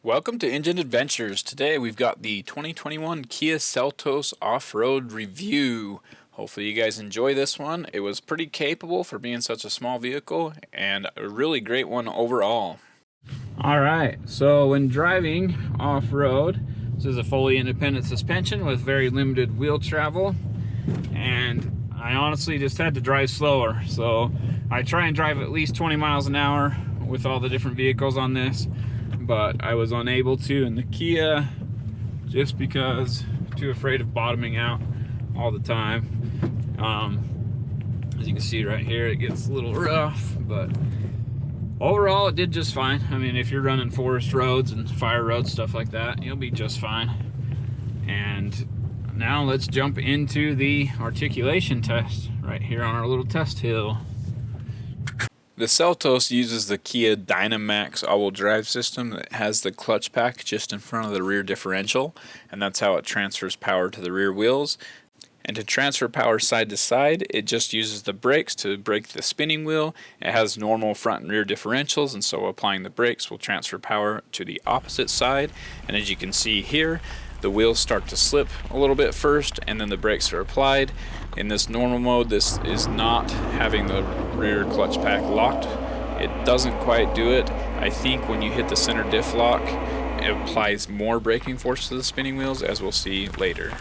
Welcome to Engine Adventures. Today we've got the 2021 Kia Seltos Off Road review. Hopefully you guys enjoy this one. It was pretty capable for being such a small vehicle and a really great one overall. Alright, so when driving off-road, this is a fully independent suspension with very limited wheel travel, and I honestly just had to drive slower. So I try and drive at least 20 miles an hour with all the different vehicles on this, but I was unable to in the Kia just because I'm too afraid of bottoming out all the time. As you can see right here, it gets a little rough, but overall it did just fine. I mean, if you're running forest roads and fire roads, stuff like that, you'll be just fine. And now let's jump into the articulation test right here on our little test hill. The Seltos uses the Kia Dynamax all-wheel drive system that has the clutch pack just in front of the rear differential, and that's how it transfers power to the rear wheels. And to transfer power side to side, it just uses the brakes to brake the spinning wheel. It has normal front and rear differentials, and so applying the brakes will transfer power to the opposite side. And as you can see here, the wheels start to slip a little bit first, and then the brakes are applied. In this normal mode, this is not having the rear clutch pack locked. It doesn't quite do it. I think when you hit the center diff lock, it applies more braking force to the spinning wheels, as we'll see later.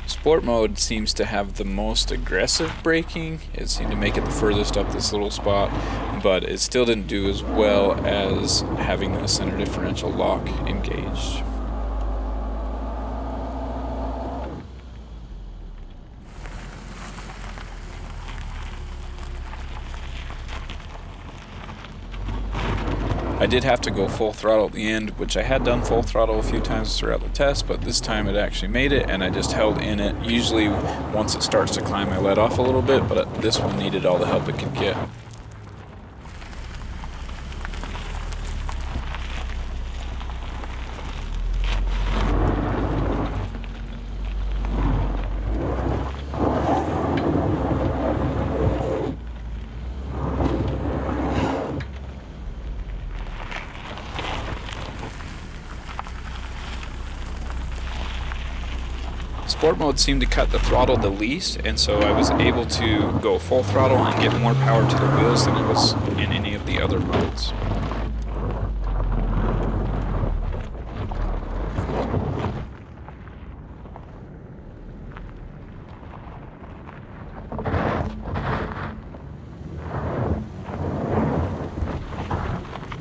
Sport mode seems to have the most aggressive braking. It seemed to make it the furthest up this little spot, but it still didn't do as well as having the center differential lock engaged. I did have to go full throttle at the end, which I had done full throttle a few times throughout the test, but this time it actually made it, and I just held in it. Usually once it starts to climb, I let off a little bit, but this one needed all the help it could get. Sport mode seemed to cut the throttle the least, and so I was able to go full throttle and get more power to the wheels than it was in any of the other modes.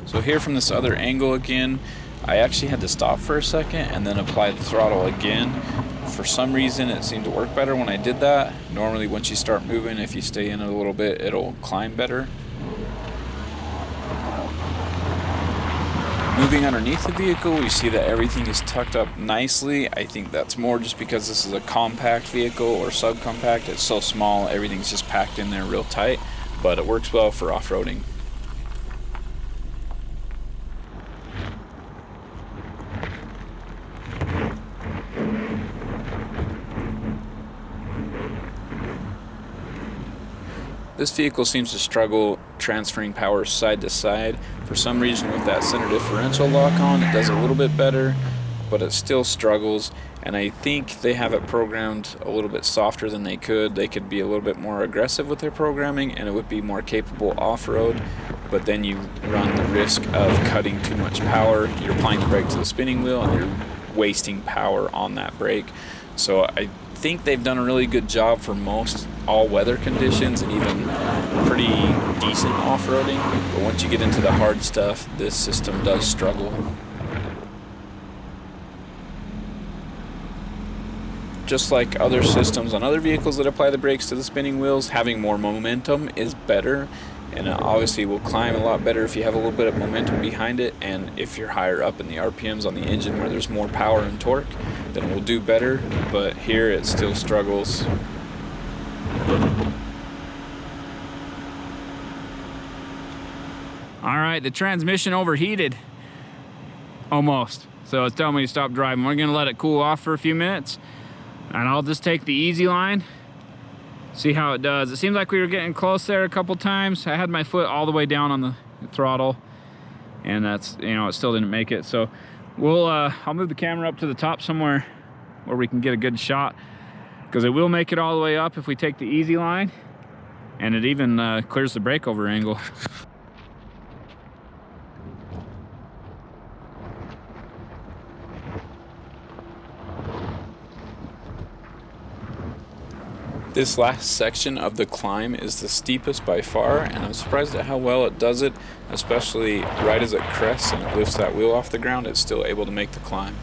So here from this other angle again, I actually had to stop for a second and then apply the throttle again. For some reason it seemed to work better when I did that. Normally once you start moving, if you stay in it a little bit, it'll climb better. Moving underneath the vehicle, we see that everything is tucked up nicely. I think that's more just because this is a compact vehicle or subcompact. It's so small, everything's just packed in there real tight, but it works well for off-roading. This vehicle seems to struggle transferring power side to side. For some reason with that center differential lock on, it does a little bit better, but it still struggles, and I think they have it programmed a little bit softer than they could. They could be a little bit more aggressive with their programming and it would be more capable off-road, but then you run the risk of cutting too much power. You're applying the brake to the spinning wheel and you're wasting power on that brake. So I think they've done a really good job for most all-weather conditions and even pretty decent off-roading, but once you get into the hard stuff, this system does struggle. Just like other systems on other vehicles that apply the brakes to the spinning wheels, having more momentum is better, and it obviously will climb a lot better if you have a little bit of momentum behind it, and if you're higher up in the RPMs on the engine where there's more power and torque, then it will do better, but here it still struggles. All right, the transmission overheated almost. So it's telling me to stop driving. We're gonna let it cool off for a few minutes, and I'll just take the easy line, see how it does. It seems like we were getting close there a couple times. I had my foot all the way down on the throttle, and that's, you know, it still didn't make it. So we'll I'll move the camera up to the top somewhere where we can get a good shot, because it will make it all the way up if we take the easy line, and it even clears the breakover angle. This last section of the climb is the steepest by far, and I'm surprised at how well it does it, especially right as it crests and it lifts that wheel off the ground. It's still able to make the climb.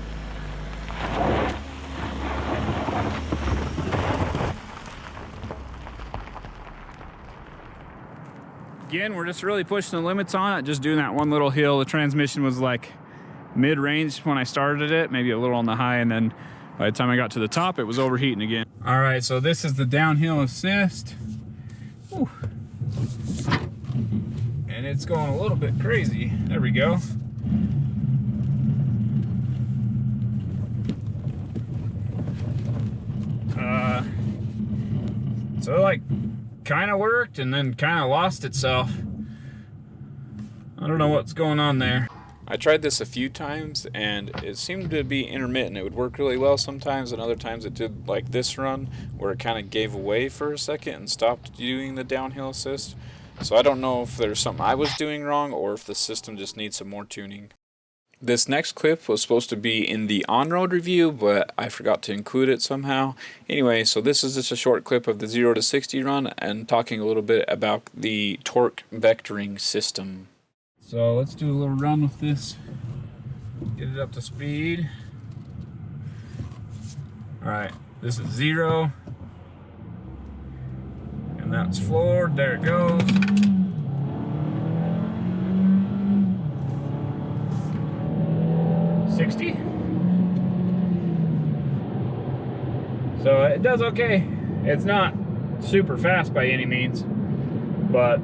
Again, we're just really pushing the limits on it, just doing that one little hill. The transmission was like mid-range when I started it, maybe a little on the high, and then by the time I got to the top, it was overheating again. All right, so this is the downhill assist. Whew. And it's going a little bit crazy. There we go. So it like kind of worked and then kind of lost itself. I don't know what's going on there. I tried this a few times and it seemed to be intermittent. It would work really well sometimes, and other times it did like this run where it kind of gave away for a second and stopped doing the downhill assist. So I don't know if there's something I was doing wrong or if the system just needs some more tuning. This next clip was supposed to be in the on-road review, but I forgot to include it somehow. Anyway, so this is just a short clip of the 0 to 60 run and talking a little bit about the torque vectoring system. So let's do a little run with this, get it up to speed. All right, this is 0, and that's floored, there it goes. $60. So it does okay. It's not super fast by any means, but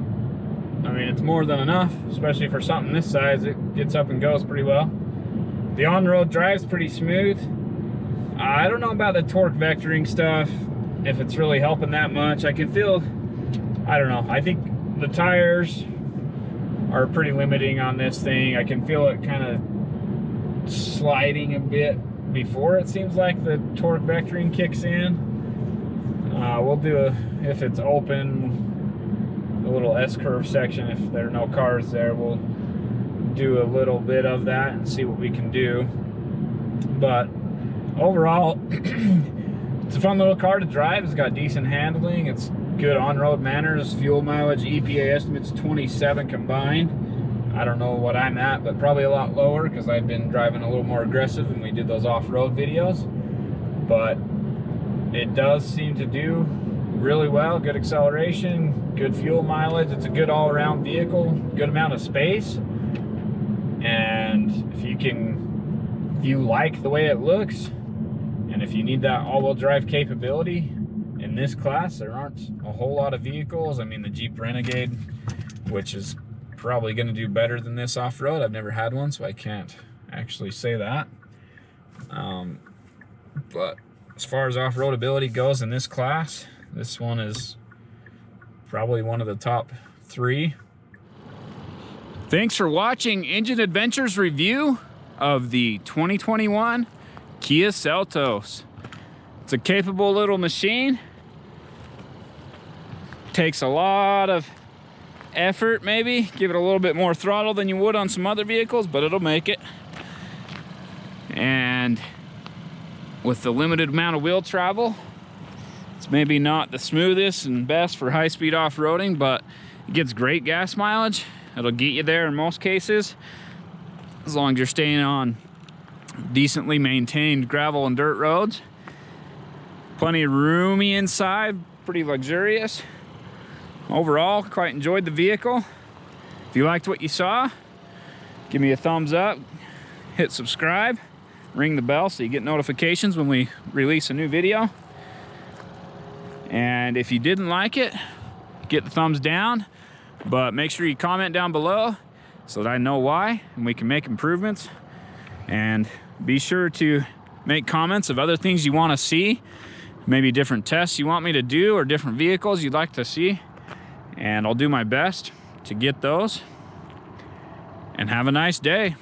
I mean, it's more than enough, especially for something this size. It gets up and goes pretty well. The on-road drive's pretty smooth. I don't know about the torque vectoring stuff, if it's really helping that much. I can feel, I don't know, I think the tires are pretty limiting on this thing. I can feel it kind of sliding a bit before it seems like the torque vectoring kicks in. We'll do if it's open, a little S-curve section, if there are no cars there, we'll do a little bit of that and see what we can do. But overall, it's a fun little car to drive. It's got decent handling, it's good on-road manners, fuel mileage, EPA estimates 27 combined. I don't know what I'm at, but probably a lot lower because I've been driving a little more aggressive when we did those off-road videos. But it does seem to do really well. Good acceleration, good fuel mileage. It's a good all-around vehicle, good amount of space. And if you like the way it looks, and if you need that all-wheel drive capability in this class, there aren't a whole lot of vehicles. I mean, the Jeep Renegade, which is probably going to do better than this off-road. I've never had one, so I can't actually say that. But as far as off-road ability goes in this class, this one is probably one of the top 3. Thanks for watching Engine Adventures review of the 2021 Kia Seltos. It's a capable little machine. Takes a lot of effort, maybe. Give it a little bit more throttle than you would on some other vehicles, but it'll make it. And with the limited amount of wheel travel, it's maybe not the smoothest and best for high-speed off-roading, but it gets great gas mileage. It'll get you there in most cases, as long as you're staying on decently maintained gravel and dirt roads. Plenty of roomy inside, pretty luxurious. Overall, quite enjoyed the vehicle. If you liked what you saw, give me a thumbs up, hit subscribe, ring the bell so you get notifications when we release a new video. And if you didn't like it, get the thumbs down, but make sure you comment down below so that I know why and we can make improvements. And be sure to make comments of other things you want to see, maybe different tests you want me to do or different vehicles you'd like to see, and I'll do my best to get those. And have a nice day.